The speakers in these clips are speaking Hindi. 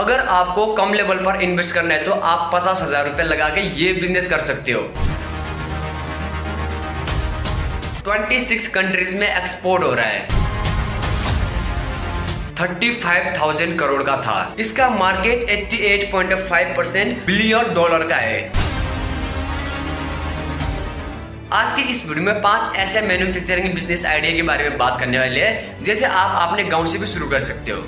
अगर आपको कम लेवल पर इन्वेस्ट करना है तो आप 50,000 रुपए लगा के ये बिजनेस कर सकते हो। 26 कंट्रीज में एक्सपोर्ट हो रहा है। 35,000 करोड़ का था। इसका मार्केट 88.5% बिलियन डॉलर का है। आज की इस वीडियो में 5 ऐसे मैन्युफैक्चरिंग बिजनेस आइडिया के बारे में बात करने वाले हैं जैसे आप अपने गांव से भी शुरू कर सकते हो।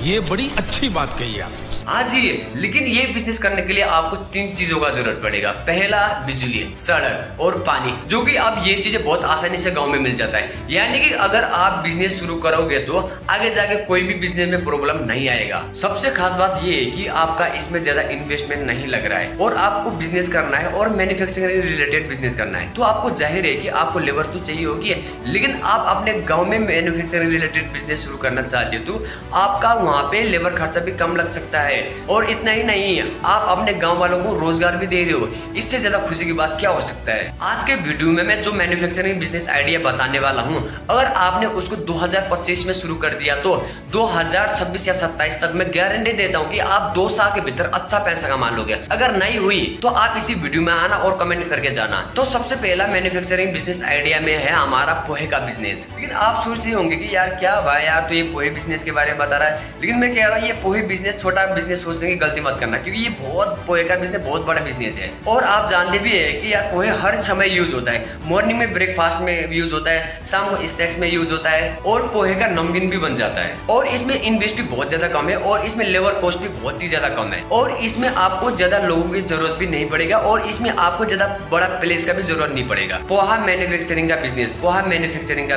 ये बड़ी अच्छी बात कही आप। हाँ जी, लेकिन ये बिजनेस करने के लिए आपको 3 चीजों का जरूरत पड़ेगा। पहला, बिजली, सड़क और पानी, जो कि अब ये चीजें बहुत आसानी से गांव में मिल जाता है। यानी कि अगर आप बिजनेस शुरू करोगे तो आगे जाके कोई भी बिजनेस में प्रॉब्लम नहीं आएगा। सबसे खास बात ये है कि आपका इसमें ज्यादा इन्वेस्टमेंट नहीं लग रहा है और आपको बिजनेस करना है और मैन्युफैक्चरिंग रिलेटेड बिजनेस करना है, तो आपको जाहिर है कि आपको लेबर तो चाहिए होगी, लेकिन आप अपने गाँव में मैन्युफैक्चरिंग रिलेटेड बिजनेस शुरू करना चाहते हो तो आपका वहाँ पे लेबर खर्चा भी कम लग सकता है। और इतना ही नहीं, आप अपने गांव वालों को रोजगार भी दे रहे हो। इससे ज्यादा खुशी की बात क्या हो सकता है। आज के वीडियो में मैं जो मैन्युफैक्चरिंग बिजनेस आइडिया बताने वाला हूं, अगर आपने उसको 2025 में शुरू कर दिया तो 2026 या 27 तक मैं गारंटी देता हूं कि आप 2 साल के भीतर अच्छा पैसा कमा लोगे। अगर नहीं हुई तो आप इसी वीडियो में आना और कमेंट करके जाना। तो सबसे पहला मैन्युफैक्चरिंग बिजनेस आइडिया में है हमारा पोहे का बिजनेस। लेकिन आप सोच रहे होंगे कि यार क्या भाई, यार तो ये पोहे बिजनेस के बारे में बता रहा है, लेकिन मैं कह रहा हूँ ये पोहे बिजनेस छोटा बिजनेस सोचने की गलती मत करना, क्योंकि ये पोहे का बिजनेस बहुत बड़ा बिजनेस है। और आप जानते भी है कि यार पोहे हर समय यूज होता है। मॉर्निंग में ब्रेकफास्ट में यूज होता है, शाम को स्नैक्स में यूज होता है और पोहे का नमकीन भी बन जाता है। और इसमें इन्वेस्ट भी बहुत ज्यादा कम है और इसमें लेबर कॉस्ट भी बहुत ही ज्यादा कम है और इसमें आपको ज्यादा लोगों की जरूरत भी नहीं पड़ेगा और इसमें आपको ज्यादा बड़ा प्लेस का भी जरूरत नहीं पड़ेगा। पोहा मैन्युफैक्चरिंग का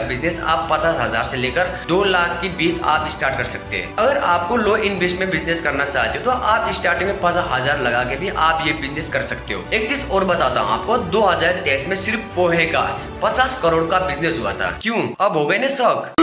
बिजनेस आप 50,000 से लेकर 2 लाख की 20 आप स्टार्ट कर सकते हैं। अगर आपको लो इन्वेस्ट में बिजनेस करना चाहते हो तो आप स्टार्टिंग में 50,000 लगा के भी आप ये बिजनेस कर सकते हो। एक चीज और बताता हूँ आपको, 2023 में सिर्फ पोहे का 50 करोड़ का बिजनेस हुआ था। क्यों, अब हो गए ना शौक।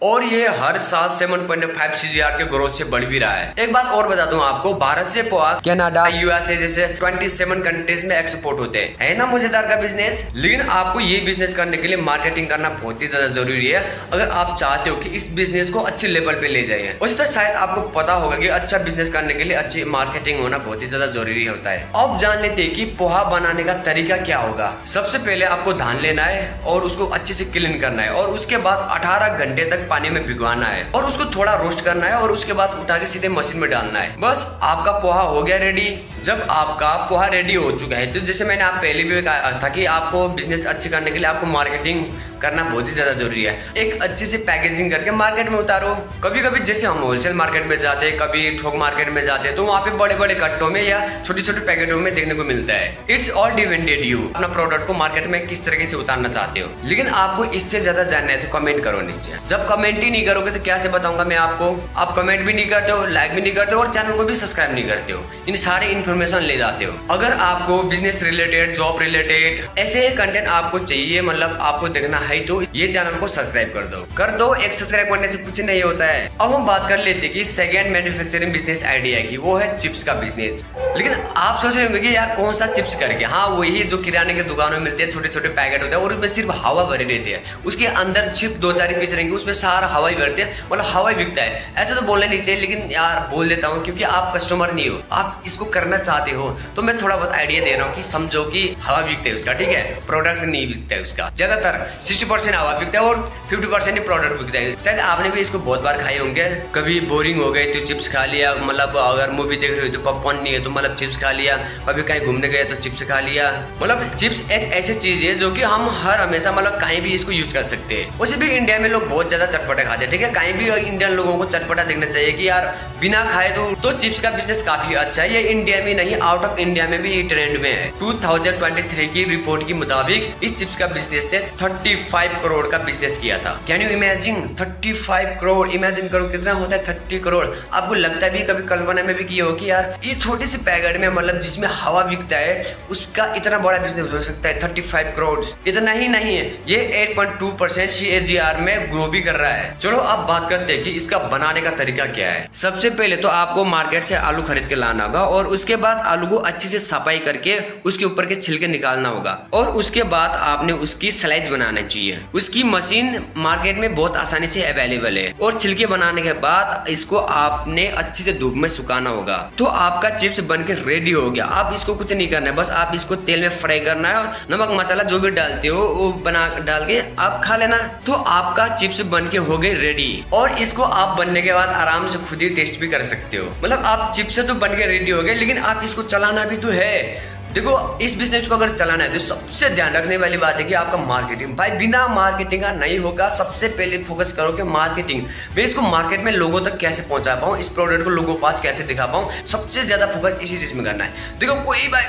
और ये हर साल 7.5 CAGR के ग्रोथ से बढ़ भी रहा है। एक बात और बता दूं आपको, भारत से पोहा कनाडा, USA जैसे 27 कंट्रीज में एक्सपोर्ट होते हैं। है ना मजेदार का बिजनेस। लेकिन आपको ये बिजनेस करने के लिए मार्केटिंग करना बहुत ही ज्यादा जरूरी है अगर आप चाहते हो कि इस बिजनेस को अच्छे लेवल पे ले जाइए। वैसे तो शायद आपको पता होगा कि अच्छा बिजनेस करने के लिए अच्छी मार्केटिंग होना बहुत ही ज्यादा जरूरी होता है। अब जान लेते हैं कि पोहा बनाने का तरीका क्या होगा। सबसे पहले आपको धान लेना है और उसको अच्छे से क्लीन करना है और उसके बाद 18 घंटे तक पानी में भिगवाना है और उसको थोड़ा रोस्ट करना है और उसके बाद उठा के सीधे मशीन में डालना है। बस आपका पोहा हो गया रेडी। जब आपका पोहा रेडी हो चुका है तो जैसे मैंने आप पहले भी कहा था कि आपको बिजनेस अच्छे करने के लिए आपको मार्केटिंग करना बहुत ही ज्यादा जरूरी है। एक अच्छी सी पैकेजिंग करके मार्केट में उतारो। कभी कभी जैसे हम होलसेल मार्केट में जाते हैं, कभी थोक मार्केट में जाते हैं, तो वहाँ पे बड़े बड़े कट्टों में या छोटे छोटे पैकेटों में देखने को मिलता है। इट्स ऑल डिपेंडेड यू अपना प्रोडक्ट को मार्केट में किस तरीके से उतारना चाहते हो। लेकिन आपको इससे ज्यादा जानना है तो कमेंट करो नीचे। जब कमेंट ही नहीं करोगे तो क्या से बताऊंगा मैं आपको। आप कमेंट भी नहीं करते हो, लाइक भी नहीं करते हो और चैनल को भी सब्सक्राइब नहीं करते हो। इन सारे इन्फॉर्मेशन ले जाते हो। अगर आपको बिजनेस रिलेटेड, जॉब रिलेटेड ऐसे कंटेंट आपको चाहिए, मतलब आपको देखना है, तो ये चैनल को सब्सक्राइब कर दो। एक सब्सक्राइब करने से कुछ नहीं होता है। अब हम बात कर लेते हैं कि सेकंड मैन्युफैक्चरिंग बिजनेस आइडिया की, वो है चिप्स का बिजनेस। लेकिन आप सोच रहे होंगे कि यार कौन सा चिप्स करके। हाँ, वही जो किराने के दुकानों में मिलते हैं, छोटे छोटे पैकेट होते हैं और उसमें सिर्फ हवा भरे रहती है। उसके अंदर चिप 2-4 पीस रहेंगे, उसमें सारा हवा ही भरते हैं, मतलब हवा ही बिकता है। ऐसे तो बोलना नहीं चाहिए, लेकिन यार बोल देता हूँ क्योंकि आप कस्टमर नहीं हो, आप इसको करना चाहते हो, तो मैं थोड़ा बहुत आइडिया दे रहा हूँ कि समझो कि हवा बिकता है उसका, ठीक है, प्रोडक्ट नहीं बिकता है उसका। ज्यादातर 60% हवा बिकता है और 50% ही प्रोडक्ट बिकता है। शायद आपने भी इसको बहुत बार खाए होंगे। कभी बोरिंग हो गए तो चिप्स खा लिया, मतलब अगर मूवी देख रहे हो तो पॉपकॉर्न नहीं है तो मतलब चिप्स खा लिया, कभी कहीं घूमने गए तो चिप्स खा लिया। मतलब चिप्स एक ऐसी चीज है जो कि हम हर हमेशा मतलब कहीं भी इसको यूज कर सकते हैं। वैसे भी इंडिया में लोग बहुत ज्यादा चटपटा खाते हैं, ठीक है, कहीं भी इंडियन लोगों को चटपटा देखना चाहिए कि यार बिना खाए तो चिप्स का बिजनेस काफी अच्छा है। ये इंडिया में नहीं, आउट ऑफ इंडिया में भी ट्रेंड में है। 2023 की रिपोर्ट के मुताबिक इस चिप्स का बिजनेस ने 35 करोड़ का बिजनेस किया था। Can you imagine 35 crore? Imagine करो कितना होता है 30 करोड़। आपको लगता भी कभी कल्पना में भी किया हो कि यार ये छोटे से पैकेट में, मतलब जिसमें हवा बिकता है, उसका इतना बड़ा बिजनेस हो सकता है 35 करोड़। इतना ही नहीं है, ये 8.2% CAGR में ग्रो भी कर रहा है। चलो अब बात करते हैं कि इसका बनाने का तरीका क्या है। सबसे पहले तो आपको मार्केट से आलू खरीद के लाना होगा और उसके बाद आलू को अच्छे से सफाई करके उसके ऊपर के छिलके निकालना होगा और उसके बाद आपने उसकी स्लाइस बनाना चाहिए। उसकी मशीन मार्केट में बहुत आसानी से अवेलेबल है और छिलके बनाने के बाद इसको आपने अच्छे से धूप में सुखाना होगा। तो आपका चिप्स बनके रेडी हो गया। आप इसको कुछ नहीं करना है, बस आप इसको तेल में फ्राई करना है, नमक मसाला जो भी डालते हो वो बना डाल के आप खा लेना। तो आपका चिप्स बनके हो गए रेडी और इसको आप बनने के बाद आराम से खुद ही टेस्ट भी कर सकते हो। मतलब आप चिप्स तो बनके रेडी हो गए, लेकिन आप इसको चलाना भी तो है। देखो, इस बिजनेस को अगर चलाना है तो सबसे ध्यान रखने वाली बात है कि आपका मार्केटिंग, भाई बिना मार्केटिंग का नहीं होगा। सबसे पहले फोकस करो कि मार्केटिंग, मैं इसको मार्केट में लोगों तक कैसे पहुंचा पाऊं, इस प्रोडक्ट को लोगों के पास कैसे दिखा पाऊं, सबसे ज्यादा फोकस इसी चीज में करना है। देखो,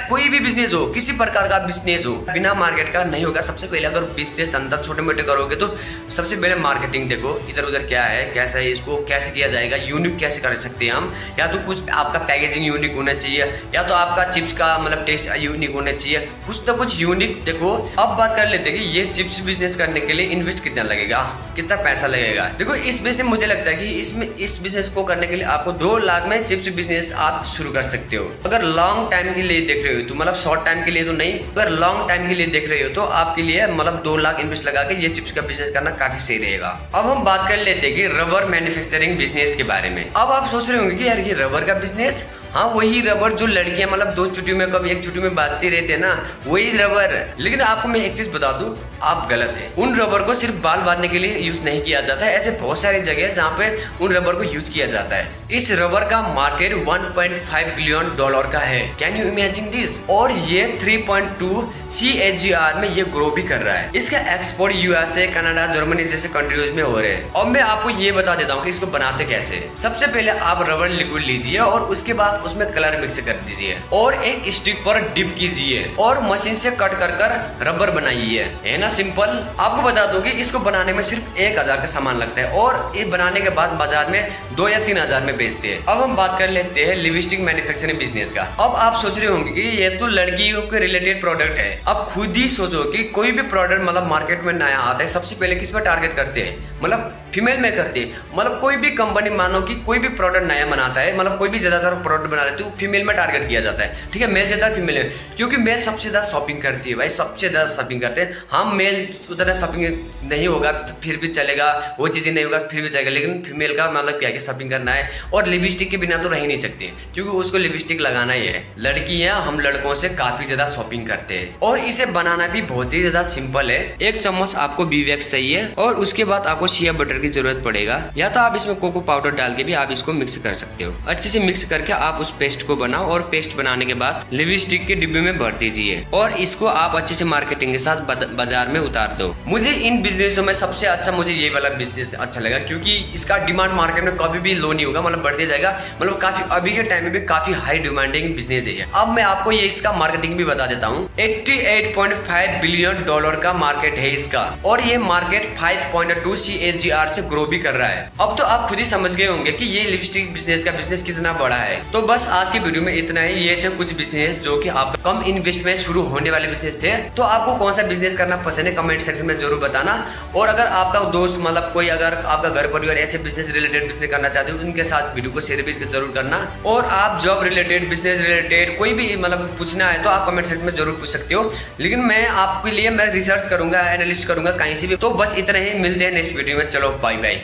कोई भी बिजनेस हो, किसी प्रकार का बिजनेस हो, बिना मार्केट का नहीं होगा। सबसे पहले अगर बिजनेस धंधा छोटे मोटे करोगे तो सबसे पहले मार्केटिंग देखो, इधर उधर क्या है, कैसा है, इसको कैसे किया जाएगा, यूनिक कैसे कर सकते हैं हम। या तो कुछ आपका पैकेजिंग यूनिक होना चाहिए, या तो आपका चिप्स का मतलब टेस्ट यूनिक होना चाहिए, कुछ तो कुछ यूनिक। देखो, अब बात कर लेते हैं कि ये चिप्स बिजनेस करने के लिए इन्वेस्ट कितना लगेगा, कितना पैसा लगेगा। देखो, इस बिजनेस मुझे लगता है कि इस बिजनेस को करने के लिए आपको 2 लाख में चिप्स बिजनेस आप शुरू कर सकते हो। अगर लॉन्ग टाइम के लिए देख रहे हो तो, मतलब शॉर्ट टाइम के लिए तो नहीं, अगर लॉन्ग टाइम के लिए देख रहे हो तो आपके लिए मतलब 2 लाख इन्वेस्ट लगा के ये चिप्स का बिजनेस करना काफी सही रहेगा। अब हम बात कर लेते हैं कि रबर मैन्युफैक्चरिंग बिजनेस के बारे में। अब आप सोच रहे होंगे कि यार ये रबर का बिजनेस, हाँ वही रबर जो लड़कियां मतलब 2 चुटकी में कभी 1 चुटकी में बांधती रहते हैं ना, वही रबर। लेकिन आपको मैं एक चीज बता दूं, आप गलत है। उन रबर को सिर्फ बाल बांधने के लिए यूज नहीं किया जाता है, ऐसे बहुत सारी जगह है जहाँ पे उन रबर को यूज किया जाता है। इस रबर का मार्केट $1.5 बिलियन का है। Can you imagine this? और ये 3.2 CAGR में ये ग्रो भी कर रहा है। इसका एक्सपोर्ट USA, कनाडा, जर्मनी जैसे कंट्रीज में हो रहे हैं। और मैं आपको ये बता देता हूँ कि इसको बनाते कैसे। सबसे पहले आप रबर लिक्विड लीजिए और उसके बाद उसमें कलर मिक्स कर दीजिए और एक स्टिक पर डिप कीजिए और मशीन से कट कर रबर बनाइए, है ना सिंपल। आपको बता दूं कि इसको बनाने में सिर्फ 1000 का सामान लगता है और ये बनाने के बाद बाजार में 2 या 3000 में बेचते हैं। अब हम बात कर लेते हैं लिपस्टिक मैन्युफैक्चरिंग बिजनेस का। अब आप सोच रहे होंगे कि ये तो लड़कियों के रिलेटेड प्रोडक्ट है। अब खुद ही सोचो कि कोई भी प्रोडक्ट मतलब मार्केट में नया आता है, सबसे पहले किस पर टारगेट करते हैं, मतलब फीमेल में करते हैं। मतलब कोई भी कंपनी, मानो कि कोई भी प्रोडक्ट नया बनाता है, मतलब कोई भी ज्यादातर प्रोडक्ट बना रहे तो फीमेल में टारगेट किया जाता है, ठीक है। मेल ज्यादा फीमेल है, क्योंकि मेल सबसे ज्यादा शॉपिंग करती है भाई, सबसे ज्यादा शॉपिंग करते हैं। हम मेल उतना शॉपिंग नहीं होगा तो फिर भी चलेगा, वो चीजें नहीं होगा फिर भी चलेगा, लेकिन फीमेल का मतलब क्या है कि शॉपिंग करना है और लिपस्टिक के बिना तो रह ही नहीं सकती, क्योंकि उसको लिपस्टिक लगाना ही है। लड़कियां हम लड़कों से काफी ज्यादा शॉपिंग करते हैं और इसे बनाना भी बहुत ही ज्यादा सिंपल है। 1 चम्मच आपको बी वैक्स चाहिए और उसके बाद आपको शिया बटर की जरूरत पड़ेगा, या तो आप इसमें कोको पाउडर डाल के भी आप इसको मिक्स कर सकते हो। अच्छे से मिक्स करके आप उस पेस्ट को बनाओ और पेस्ट बनाने के बाद लिपस्टिक के डिब्बे में भर दीजिए और इसको आप अच्छे से मार्केटिंग के साथ बाजार में उतार दो। मुझे इन बिजनेसों में सबसे अच्छा मुझे ये वाला बिजनेस अच्छा लगा, क्योंकि इसका डिमांड मार्केट में कभी भी लो नहीं होगा, मतलब बढ़ते जाएगा। मतलब काफी अभी के टाइम में भी काफी हाई डिमांडिंग बिजनेस है। अब मैं आपको ये इसका मार्केटिंग भी बता देता हूँ। $88.5 बिलियन का मार्केट है इसका और ये मार्केट 5.2 CAGR से ग्रो भी कर रहा है। अब तो आप खुद ही समझ गए होंगे कि ये लिपस्टिक बिजनेस का बिजनेस कितना बड़ा है। तो बस आज की वीडियो में इतना ही। ये थे कुछ बिजनेस जो कि आप कम इन्वेस्ट में शुरू होने वाले बिजनेस थे। तो आपको कौन सा बिजनेस करना पसंद है कमेंट सेक्शन में जरूर बताना। और अगर आपका दोस्त मतलब कोई अगर आपका घर परिवार ऐसे बिजनेस रिलेटेड बिजनेस करना चाहते हो, उनके साथ वीडियो को शेयर भी जरूर करना। और आप जॉब रिलेटेड, बिजनेस रिलेटेड कोई भी मतलब पूछना है तो आप कमेंट सेक्शन में जरूर पूछ सकते हो, लेकिन मैं आपके लिए मैं रिसर्च करूंगा, एनालिस्ट करूंगा कहीं से भी। तो बस इतना ही, मिलते हैं नेक्स्ट वीडियो में। चलो बाय बाय।